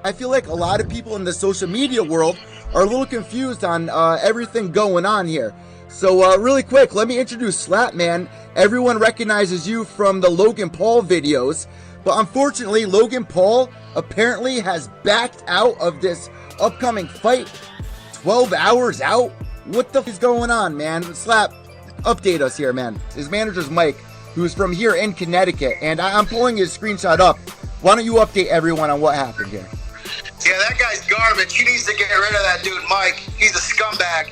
I feel like a lot of people in the social media world are a little confused on everything going on here. So really quick, let me introduce Slap, man. Everyone recognizes you from the Logan Paul videos, but unfortunately, Logan Paul apparently has backed out of this upcoming fight 12 hours out. What the f is going on, man? Slap, update us here, man. His manager's Mike, who's from here in Connecticut, and I'm pulling his screenshot up. Why don't you update everyone on what happened here? Yeah, that guy's garbage. He needs to get rid of that dude, Mike. He's a scumbag.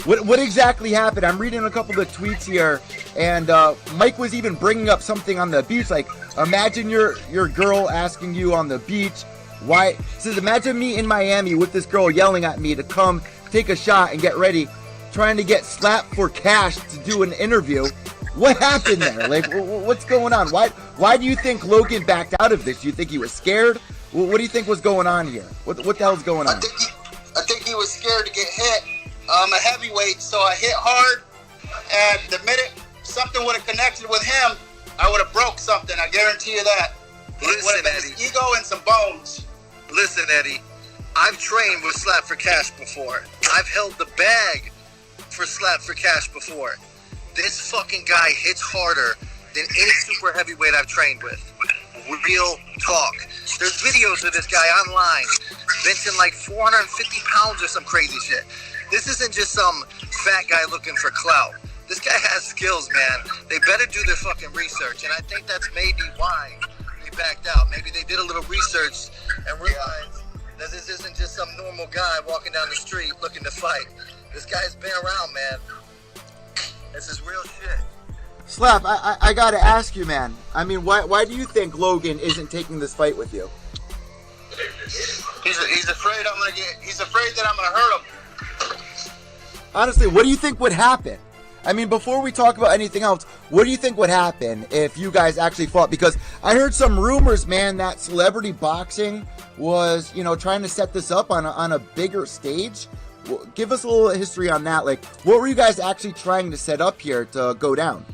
What exactly happened? I'm reading a couple of tweets here, and Mike was even bringing up something on the beach, like, imagine your girl asking you on the beach, why, says, imagine me in Miami with this girl yelling at me to come take a shot and get ready, trying to get slapped for cash to do an interview. What happened there? Like, what's going on? Why do you think Logan backed out of this? Do you think he was scared? What do you think was going on here? What the hell's going on? I think he was scared to get hit. I'm a heavyweight, so I hit hard, and the minute something would have connected with him, I would have broke something. I guarantee you that. Listen, Eddie. His ego and some bones. Listen, Eddie. I've trained with Slap for Cash before. I've held the bag for Slap for Cash before. This fucking guy hits harder than any super heavyweight I've trained with. Real talk. There's videos of this guy online benching like 450 pounds or some crazy shit. This isn't just some fat guy looking for clout. This guy has skills, man. They better do their fucking research, and I think that's maybe why they backed out. Maybe they did a little research and realized that this isn't just some normal guy walking down the street looking to fight. This guy's been around, man. This is real shit. Slap, I gotta ask you, man. I mean, why do you think Logan isn't taking this fight with you? He's afraid I'm gonna get. He's afraid that I'm gonna hurt him. Honestly, what do you think would happen? I mean, before we talk about anything else, what do you think would happen if you guys actually fought? Because I heard some rumors, man, that Celebrity Boxing was, trying to set this up on a bigger stage. Well, give us a little history on that. Like, what were you guys actually trying to set up here to go down?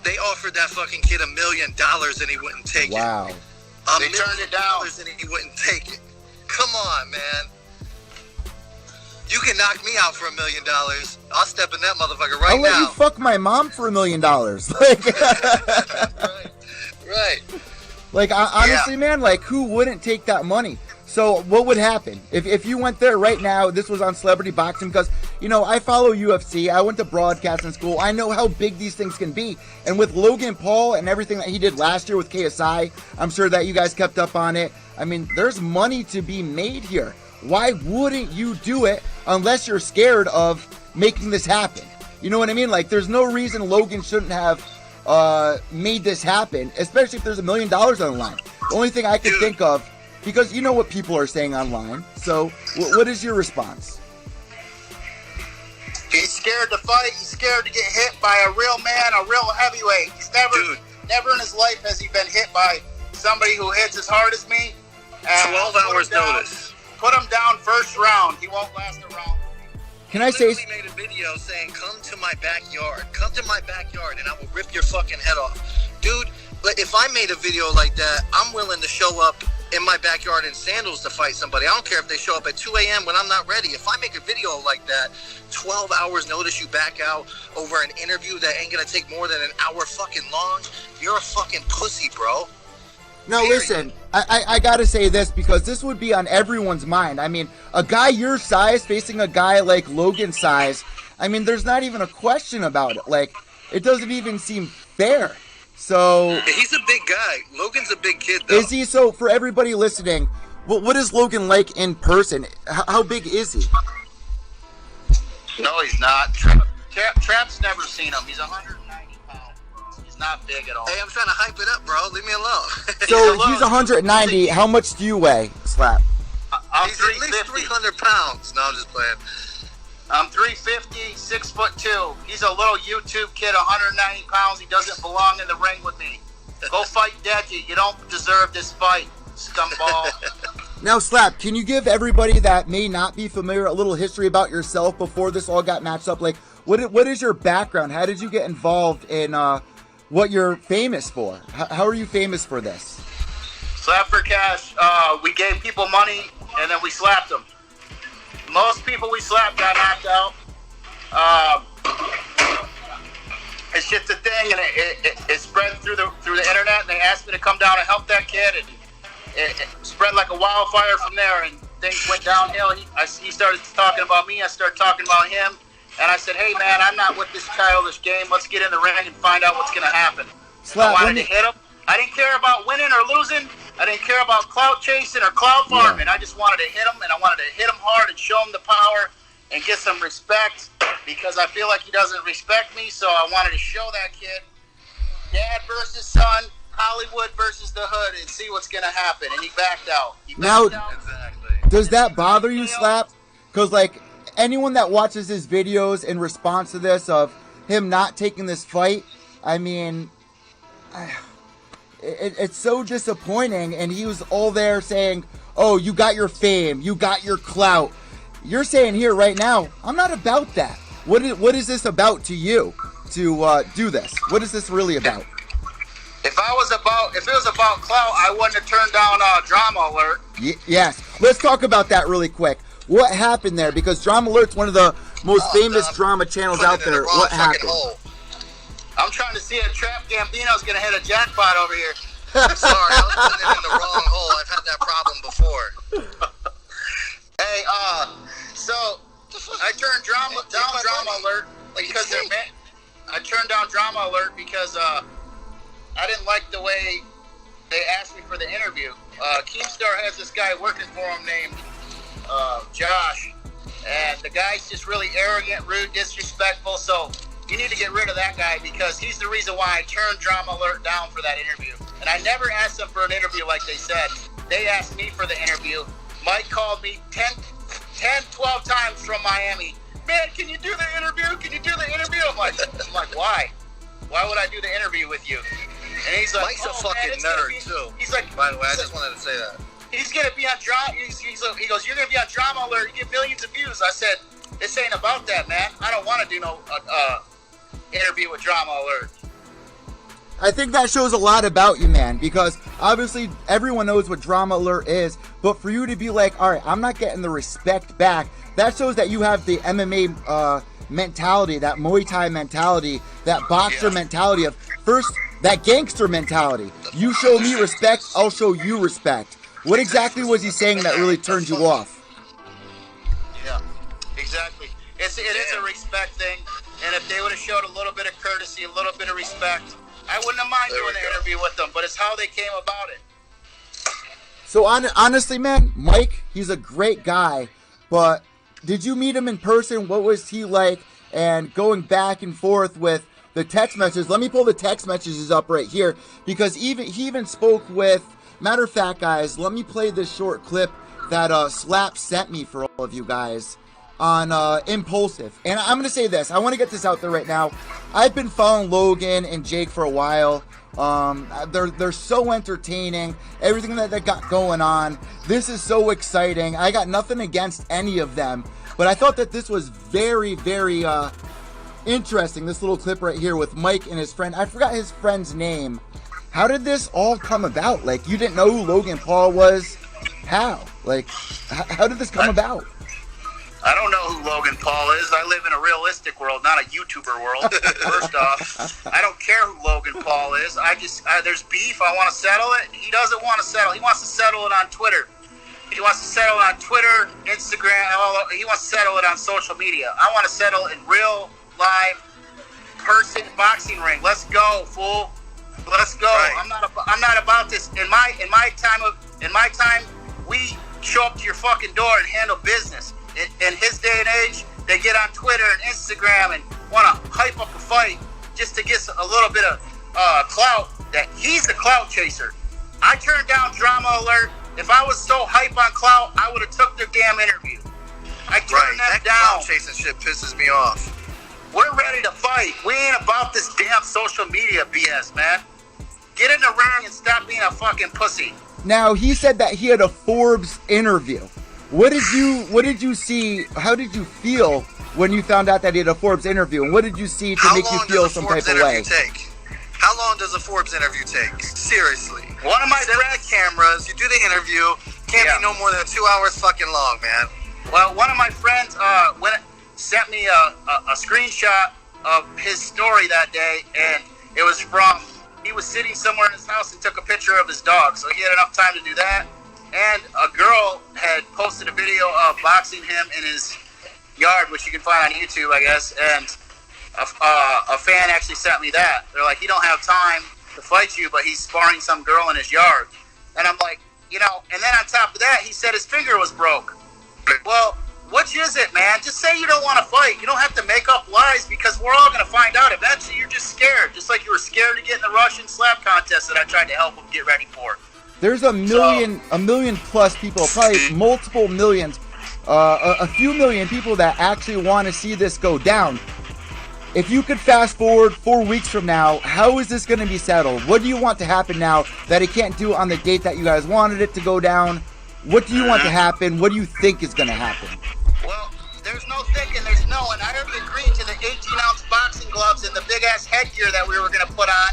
They offered that fucking kid $1 million and he wouldn't take it. Wow. They turned it down and he wouldn't take it. Come on, man. You can knock me out for $1 million. I'll step in that motherfucker right now. I'll let you fuck my mom for $1 million. Like, right. Like, honestly, man, like, who wouldn't take that money? So what would happen if you went there right now? This was on Celebrity Boxing, because I follow UFC. I went to broadcasting school. I know how big these things can be. And with Logan Paul and everything that he did last year with KSI, I'm sure that you guys kept up on it. I mean, there's money to be made here. Why wouldn't you do it unless you're scared of making this happen? You know what I mean? Like, there's no reason Logan shouldn't have made this happen, especially if there's $1 million on the line. The only thing I can think of, because you know what people are saying online. So what is your response? He's scared to fight. He's scared to get hit by a real man, a real heavyweight. He's never in his life has he been hit by somebody who hits as hard as me. 12 hours notice. Put him down first round. He won't last a round. Can I say? He made a video saying, "Come to my backyard. Come to my backyard, and I will rip your fucking head off." Dude, if I made a video like that, I'm willing to show up in my backyard in sandals to fight somebody. I don't care if they show up at 2 a.m. when I'm not ready. If I make a video like that, 12 hours notice you back out over an interview that ain't gonna take more than an hour fucking long, you're a fucking pussy, bro. No, listen, I gotta say this, because this would be on everyone's mind. I mean, a guy your size facing a guy like Logan's size, I mean, there's not even a question about it. Like, it doesn't even seem fair. So he's a big guy. Logan's a big kid, though. Is he? So for everybody listening, what is Logan like in person? How big is he? No, he's not. Trap's never seen him. He's 190 pounds. He's not big at all. Hey, I'm trying to hype it up, bro. Leave me alone. So he's 190. How much do you weigh, Slap? He's at least 300 pounds. No, I'm just playing. I'm 350, 6'2". He's a little YouTube kid, 190 pounds. He doesn't belong in the ring with me. Go fight Deji. You don't deserve this fight, scumball. Now, Slap, can you give everybody that may not be familiar a little history about yourself before this all got matched up? Like, what is your background? How did you get involved in what you're famous for? How are you famous for this? Slap for cash. We gave people money and then we slapped them. Most people we slapped got knocked out. It's just a thing, and it spread through the internet. And they asked me to come down and help that kid, and it spread like a wildfire from there. And things went downhill. He started talking about me. I started talking about him, and I said, "Hey man, I'm not with this childish game. Let's get in the ring and find out what's going to happen." I wanted to hit him. I didn't care about winning or losing. I didn't care about clout chasing or clout farming. I just wanted to hit him, and I wanted to hit him hard and show him the power and get some respect, because I feel like he doesn't respect me. So I wanted to show that kid, dad versus son, Hollywood versus the hood, and see what's gonna happen. And he backed out. Exactly. Does that bother you, Slap? Because like anyone that watches his videos in response to this of him not taking this fight, I mean, it's so disappointing. And he was all there saying, "Oh, you got your fame, you got your clout." You're saying here right now, I'm not about that. What is this about to you to do this? What is this really about? If it was about clout, I wouldn't have turned down Drama Alert. Yes. Let's talk about that really quick. What happened there? Because Drama Alert's one of the most famous drama channels out there. What happened? I'm trying to see if Trap Gambino's going to hit a jackpot over here. I'm sorry, I was putting it in the wrong hole. I've had that problem before. Hey, so I turned down Drama Alert because I turned down Drama Alert because I didn't like the way they asked me for the interview. Keemstar has this guy working for him named Josh, and the guy's just really arrogant, rude, disrespectful. So you need to get rid of that guy, because he's the reason why I turned Drama Alert down for that interview. And I never asked them for an interview like they said. They asked me for the interview. Mike called me 10, 12 times from Miami. Man, can you do the interview? Can you do the interview? I'm like, why? Why would I do the interview with you? And he's like, Mike's a fucking nerd too. He's like, by the way, I just wanted to say that. He's gonna be on drama. He goes, you're gonna be on Drama Alert. You get millions of views. I said, this ain't about that, man. I don't want to do no interview with Drama Alert. I think that shows a lot about you, man, because obviously everyone knows what Drama Alert is, but for you to be like, all right, I'm not getting the respect back, that shows that you have the MMA mentality, that Muay Thai mentality, that boxer mentality of first, that gangster mentality. You show me respect, I'll show you respect. What exactly was he saying that really turned you off? Yeah, exactly. It is a respect thing, and if they would have showed a little bit of courtesy, a little bit of respect, I wouldn't have mind doing the interview with them, but it's how they came about it. So honestly, man, Mike, he's a great guy, but did you meet him in person? What was he like? And going back and forth with the text messages, let me pull the text messages up right here, because he even spoke with, matter of fact, guys, let me play this short clip that Slap sent me for all of you guys on Impulsive. And I'm going to say this. I want to get this out there right now. I've been following Logan and Jake for a while. They're so entertaining. Everything that they got going on. This is so exciting. I got nothing against any of them. But I thought that this was very, very interesting. This little clip right here with Mike and his friend. I forgot his friend's name. How did this all come about? Like, you didn't know who Logan Paul was? How? Like, how did this come about? I don't know who Logan Paul is. I live in a realistic world, not a YouTuber world. First off, I don't care who Logan Paul is. There's beef. I want to settle it. He doesn't want to settle. He wants to settle it on Twitter. He wants to settle it on Twitter, Instagram. He wants to settle it on social media. I want to settle in real, live, person boxing ring. Let's go, fool. Let's go. Right. I'm not about this. In my time, we show up to your fucking door and handle business. In his day and age, they get on Twitter and Instagram and want to hype up a fight just to get a little bit of clout. That he's the clout chaser. I turned down Drama Alert. If I was so hype on clout, I would have took their damn interview. I turned that down. Clout chasing shit pisses me off. We're ready to fight. We ain't about this damn social media BS, man. Get in the ring and stop being a fucking pussy. Now, he said that he had a Forbes interview. What did you see? How did you feel when you found out that he had a Forbes interview? And what did you see to make you feel some type of way? How long does a Forbes interview take? Seriously. One of my Set up the cameras, you do the interview, can't be no more than 2 hours fucking long, man. Well, one of my friends sent me a screenshot of his story that day, and it was from, he was sitting somewhere in his house and took a picture of his dog, so he had enough time to do that. And a girl had posted a video of boxing him in his yard, which you can find on YouTube, I guess, and a fan actually sent me that. They're like, he don't have time to fight you, but he's sparring some girl in his yard. And I'm like, you know, and then on top of that, he said his finger was broke. Well, which is it, man? Just say you don't want to fight. You don't have to make up lies, because we're all going to find out. Eventually, you're just scared. Just like you were scared to get in the Russian slap contest that I tried to help him get ready for. There's a million plus people, probably multiple millions, a few million people that actually want to see this go down. If you could fast forward 4 weeks from now, how is this going to be settled? What do you want to happen now that it can't do on the date that you guys wanted it to go down? What do you want to happen? What do you think is going to happen? Well, there's no thinking, there's knowing. I already agreed to the 18-ounce boxing gloves and the big-ass headgear that we were going to put on.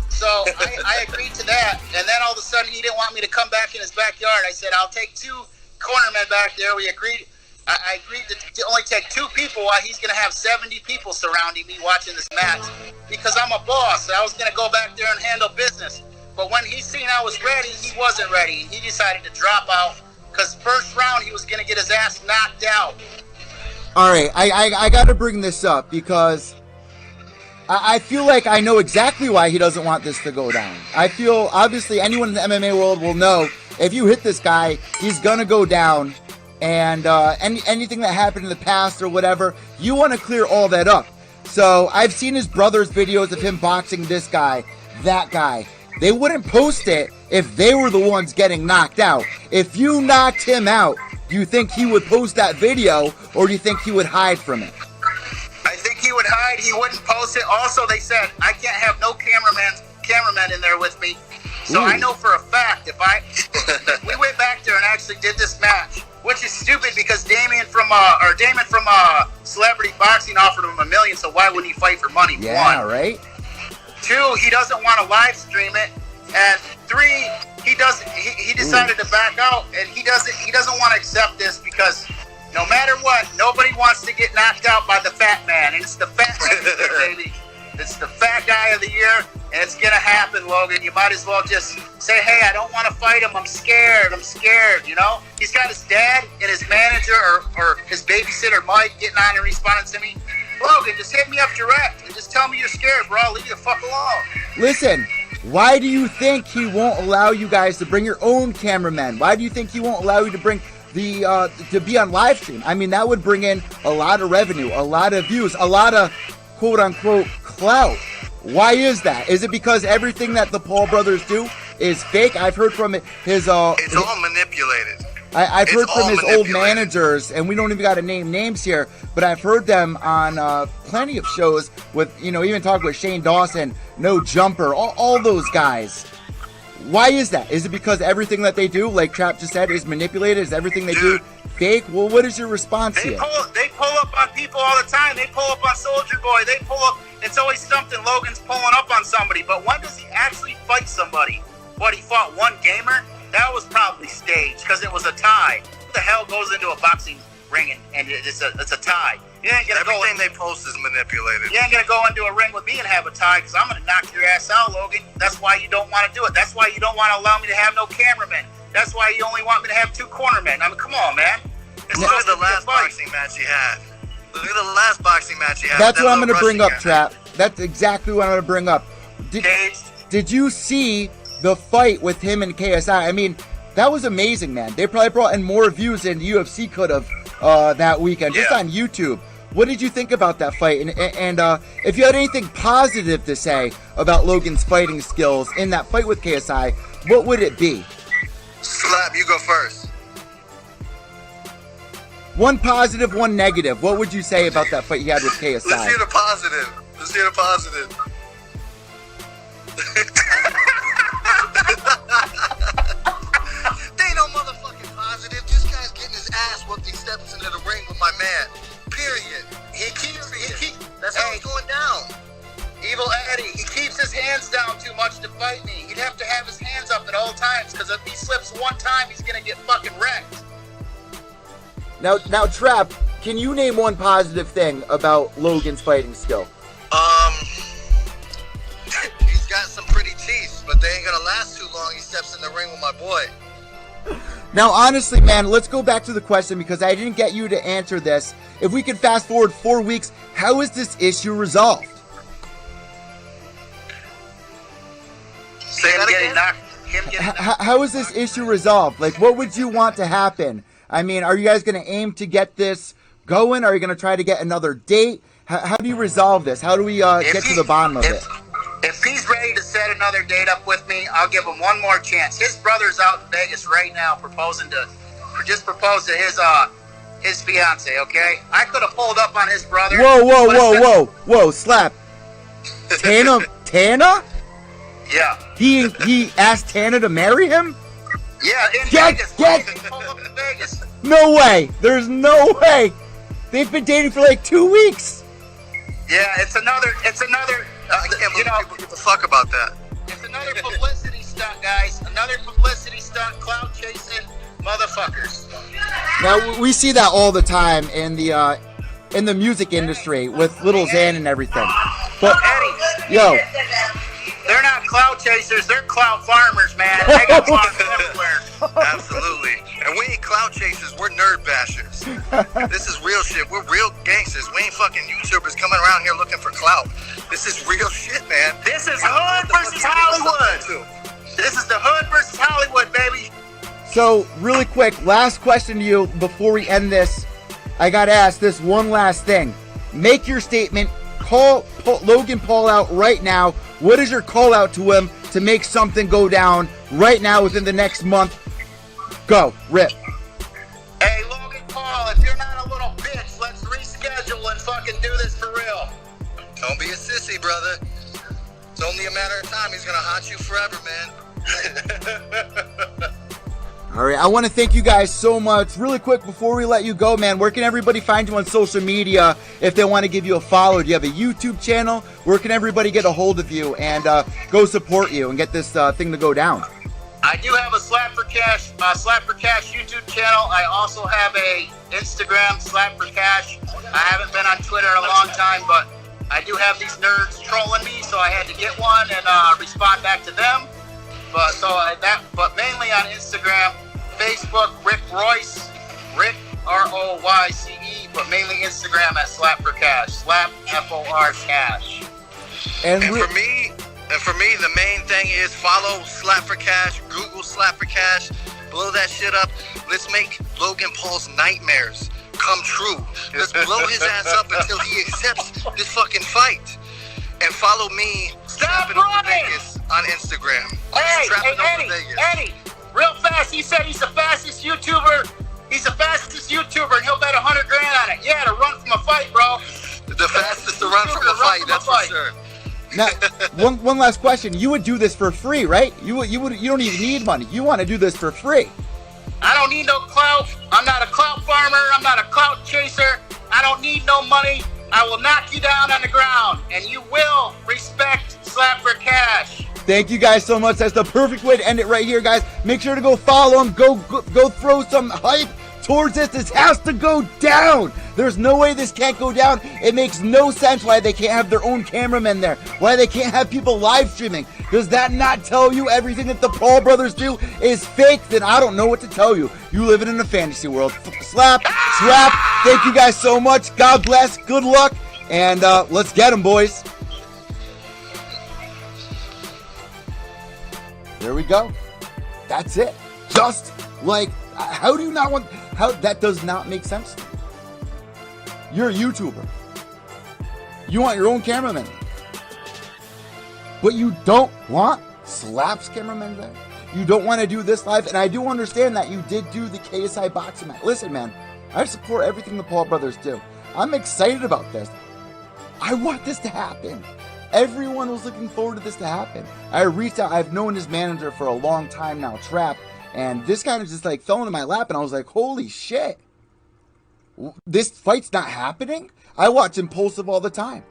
So I agreed to that. And then all of a sudden, he didn't want me to come back in his backyard. I said, I'll take 2 cornermen back there. We agreed. I agreed to only take 2 people while he's going to have 70 people surrounding me watching this match, because I'm a boss. I was going to go back there and handle business. But when he seen I was ready, he wasn't ready. He decided to drop out, because first round he was going to get his ass knocked out. All right, I got to bring this up because I feel like I know exactly why he doesn't want this to go down. I feel, obviously, anyone in the MMA world will know if you hit this guy, he's going to go down. And anything that happened in the past or whatever, you want to clear all that up. So I've seen his brother's videos of him boxing this guy, that guy. They wouldn't post it if they were the ones getting knocked out. If you knocked him out, do you think he would post that video, or do you think he would hide from it? I think he would hide. He wouldn't post it. Also, they said, I can't have no cameraman in there with me. So I know for a fact, we went back there and actually did this match, which is stupid because Damon from Celebrity Boxing offered him $1 million, so why wouldn't he fight for money? Yeah, 1. right? 2, he doesn't want to live stream it, and 3, he decided to back out, and he doesn't want to accept this because no matter what, nobody wants to get knocked out by the fat man, and it's the fat man of the year, baby. It's the fat guy of the year, and it's gonna happen, Logan. You might as well just say, hey, I don't want to fight him. I'm scared, you know? He's got his dad and his manager or his babysitter, Mike, getting on and responding to me. Logan, just hit me up direct and just tell me you're scared, bro. I'll leave you the fuck alone. Listen, why do you think he won't allow you guys to bring your own cameramen? Why do you think he won't allow you to bring to be on live stream? I mean, that would bring in a lot of revenue, a lot of views, a lot of quote-unquote clout. Why is that? Is it because everything that the Paul brothers do is fake? I've heard from his it's all manipulated. I've heard from his old managers, and we don't even got to name names here, but I've heard them on plenty of shows with, you know, even talking with Shane Dawson, No Jumper, all those guys. Why is that? Is it because everything that they do, like Trap just said, is manipulated? Is everything they do fake? Well, what is your response here? They pull up on people all the time. They pull up on Soldier Boy. They pull up. It's always something. Logan's pulling up on somebody. But when does he actually fight somebody? What, he fought one gamer? That was probably staged because it was a tie. Who the hell goes into a boxing ring and it's a tie? You ain't gonna Everything they post is manipulated. You ain't gonna go into a ring with me and have a tie because I'm gonna knock your ass out, Logan. That's why you don't want to do it. That's why you don't want to allow me to have no cameramen. That's why you only want me to have 2 cornermen. I mean, come on, man. Look at the last boxing match you had. Look at the last boxing match you had. That's what I'm going to bring up, Trap. That's exactly what I'm going to bring up. Did you see the fight with him and KSI? I mean, that was amazing, man. They probably brought in more views than UFC could have that weekend, just on YouTube. What did you think about that fight? And if you had anything positive to say about Logan's fighting skills in that fight with KSI, what would it be? Slap, you go first. One positive, one negative. What would you say about that fight you had with KSI? Let's hear the positive. Let's hear the positive. They ain't no motherfucking positive. This guy's getting his ass whooped. He steps into the ring with my man. Period. That's how it's going down. Evil Eddie, he keeps his hands down too much to fight me. He'd have to have his hands up at all times, because if he slips one time, he's gonna get fucking wrecked. Now, Trap, can you name one positive thing about Logan's fighting skill? He's got some pretty teeth, but they ain't gonna last too long. He steps in the ring with my boy. Now, honestly, man, let's go back to the question, because I didn't get you to answer this. If we could fast forward 4 weeks, how is this issue resolved? Say that again? How is this issue resolved? Like, what would you want to happen? I mean, are you guys going to aim to get this going? Are you going to try to get another date? How do you resolve this? How do we get to the bottom of it? If he's ready to set another date up with me, I'll give him one more chance. His brother's out in Vegas right now proposed to his fiance, okay? I could have pulled up on his brother. Whoa, Slap. Tana? Yeah. He asked Tana to marry him? Yeah, in Vegas. They pulled up in Vegas. No way. There's no way. They've been dating for like 2 weeks. Yeah, it's another. I can't believe people give a fuck about that. It's another publicity stunt, guys. Another publicity stunt, clout chasing motherfuckers. Now we see that all the time in the music industry with Little Xan and everything. But Eddie, yo, they're not clout chasers. They're clout farmers, man. They got clout everywhere. Absolutely. And we ain't clout chasers. We're nerd bashers. This is real shit. We're real gangsters. We ain't fucking YouTubers coming around here looking for clout. This is real shit, man. This is hood versus Hollywood. This is the hood versus Hollywood, baby. so really quick, last question to you before we end this. I gotta ask this one last thing. Make your statement. Call Logan Paul out right now. What is your call out to him to make something go down right now within the next month? Go, rip. Hey, Logan Paul, if you're not a little bitch, let's reschedule and fucking do this for real. Don't be a sissy, brother. It's only a matter of time. He's gonna haunt you forever, man. All right, I want to thank you guys so much. Really quick before we let you go, man, where can everybody find you on social media if they want to give you a follow? Do you have a YouTube channel? Where can everybody get a hold of you and go support you and get this thing to go down? I do have a Slap for Cash YouTube channel. I also have a Instagram, Slap for Cash. I haven't been on Twitter in a long time, but I do have these nerds trolling me, so I had to get one and respond back to them. But mainly on Instagram, Facebook, Rick Royce, Rick ROYCE, but mainly Instagram at Slap for Cash, Slap FOR Cash. And for me, the main thing is follow Slap for Cash, Google Slap for Cash, blow that shit up. Let's make Logan Paul's nightmares come true. Let's blow his ass up until he accepts this fucking fight. And follow me, Strapping Over Vegas, on Instagram. Eddie, real fast, he said he's the fastest YouTuber. He's the fastest YouTuber, and he'll bet $100 grand on it. Yeah, to run from a fight, bro. The fastest to run from a fight, that's for sure. now, one last question. You would do this for free, right? You don't even need money. You want to do this for free. I don't need no clout. I'm not a clout farmer. I'm not a clout chaser. I don't need no money. I will knock you down on the ground, and you will respect Slap for Cash. Thank you guys so much. That's the perfect way to end it right here, guys. Make sure to go follow him. Go throw some hype towards this. This has to go down. There's no way this can't go down. It makes no sense why they can't have their own cameramen there. Why they can't have people live streaming. Does that not tell you everything that the Paul brothers do is fake? Then I don't know what to tell you. You live in a fantasy world. Slap. Thank you guys so much. God bless. Good luck. And let's get them, boys. There we go. That's it. Just like, how do you not want, how, that does not make sense to me. You're a YouTuber. You want your own cameraman. But you don't want Slap's cameraman there. You don't want to do this live. And I do understand that you did do the KSI boxing match. Listen, man, I support everything the Paul brothers do. I'm excited about this. I want this to happen. Everyone was looking forward to this to happen. I reached out. I've known his manager for a long time now, Trap. And this kind of just like fell into my lap. And I was like, holy shit. This fight's not happening? I watch Impulsive all the time.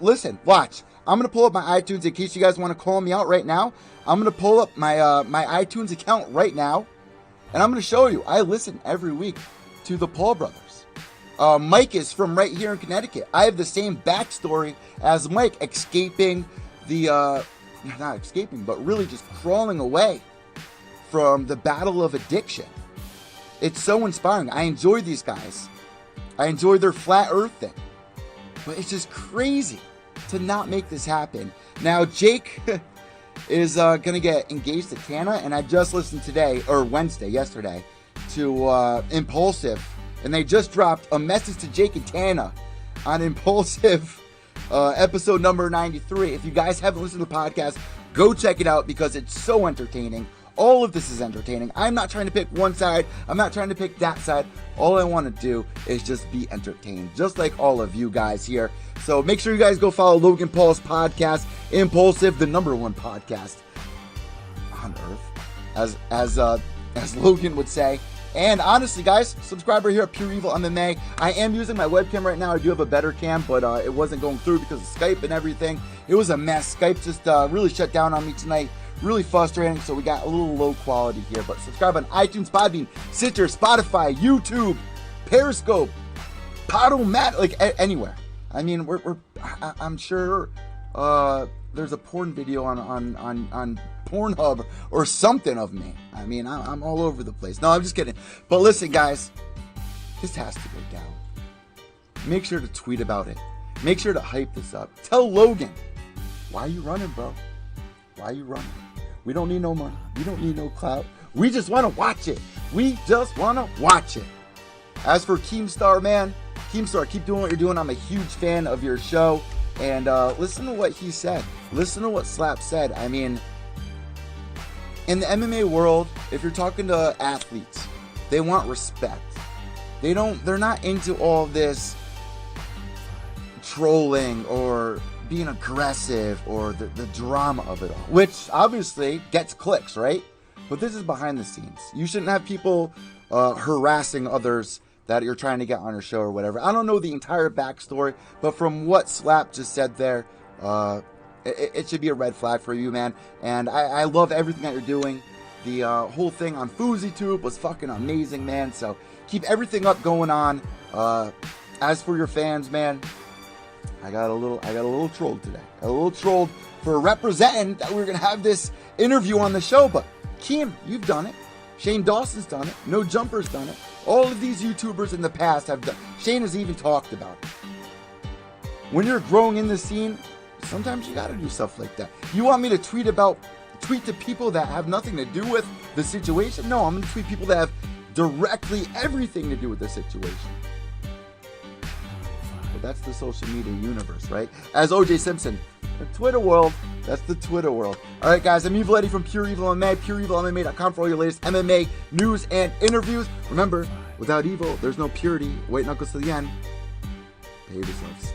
Listen, watch. I'm going to pull up my iTunes in case you guys want to call me out right now. I'm going to pull up my my iTunes account right now, and I'm going to show you. I listen every week to the Paul brothers. Mike is from right here in Connecticut. I have the same backstory as Mike, escaping the, not escaping, but really just crawling away from the battle of addiction. It's so inspiring. I enjoy these guys. I enjoy their flat earth thing. But it's just crazy to not make this happen. Now, Jake is going to get engaged to Tana, and I just listened today, or yesterday, to Impulsive, and they just dropped a message to Jake and Tana on Impulsive episode number 93. If you guys haven't listened to the podcast, go check it out because it's so entertaining. All of this is entertaining. I'm not trying to pick one side. I'm not trying to pick that side. All I want to do is just be entertained, just like all of you guys here. So make sure you guys go follow Logan Paul's podcast, Impulsive, the #1 podcast on earth, as Logan would say. And honestly, guys, subscribe right here at Pure EVil MMA. I am using my webcam right now. I do have a better cam, but it wasn't going through because of Skype and everything. It was a mess. Skype just really shut down on me tonight. Really frustrating, so we got a little low quality here. But subscribe on iTunes, Podbean, Stitcher, Spotify, YouTube, Periscope, Podomatic, like anywhere. I mean, I'm sure there's a porn video on Pornhub or something of me. I mean, I'm all over the place. No, I'm just kidding. But listen, guys, this has to go down. Make sure to tweet about it. Make sure to hype this up. Tell Logan, why are you running, bro? Why are you running? We don't need no money. We don't need no clout. We just want to watch it. We just want to watch it. As for Keemstar, man, Keemstar, keep doing what you're doing. I'm a huge fan of your show. And listen to what he said. Listen to what Slap said. I mean, in the MMA world, if you're talking to athletes, they want respect. They're not into all this trolling or being aggressive or the drama of it all, which obviously gets clicks, right? But this is behind the scenes. You shouldn't have people harassing others that you're trying to get on your show or whatever. I don't know the entire backstory, but from what Slap just said there, it should be a red flag for you, man. And I love everything that you're doing. The whole thing on FouseyTube was fucking amazing, man. So keep everything up going on. As for your fans, man, I got a little trolled today. A little trolled for representing that we were gonna have this interview on the show, but Keem, you've done it. Shane Dawson's done it. No Jumper's done it. All of these YouTubers in the past have done. Shane has even talked about it. When you're growing in the scene, sometimes you gotta do stuff like that. You want me to tweet to people that have nothing to do with the situation? No, I'm gonna tweet people that have directly everything to do with the situation. That's the social media universe, right? As OJ Simpson, the Twitter world, that's the Twitter world. All right, guys, I'm Evil Eddie from Pure Evil MMA, pureevilmma.com for all your latest MMA news and interviews. Remember, without evil, there's no purity. White knuckles to the end. Behave yourselves.